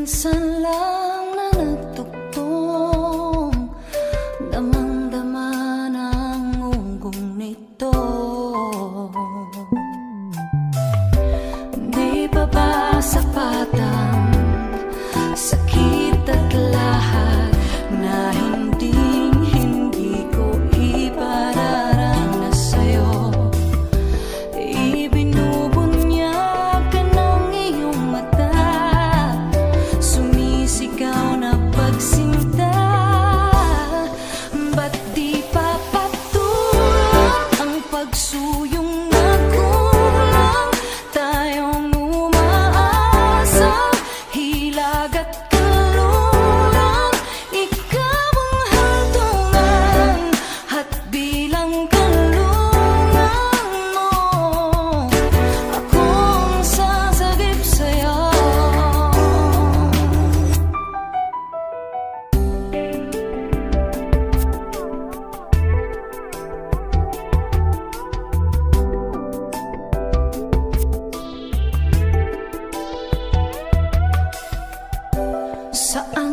minsan lang na nagtugtong, damang-dama ng ugong nito. Di pa ba sapat ang sakit at lahat na hindi ko ipararanas sa'yo? Ibinubunyag ka ng iyong mata, sumisigaw na pagsinta. Ba't di pa patulog ang pagsuyong na kulang? Tayong umaasa, hilag at kalurang, ikaw ang hantungan at bilang kalungan mo, akong sasagip sa'yo. Saan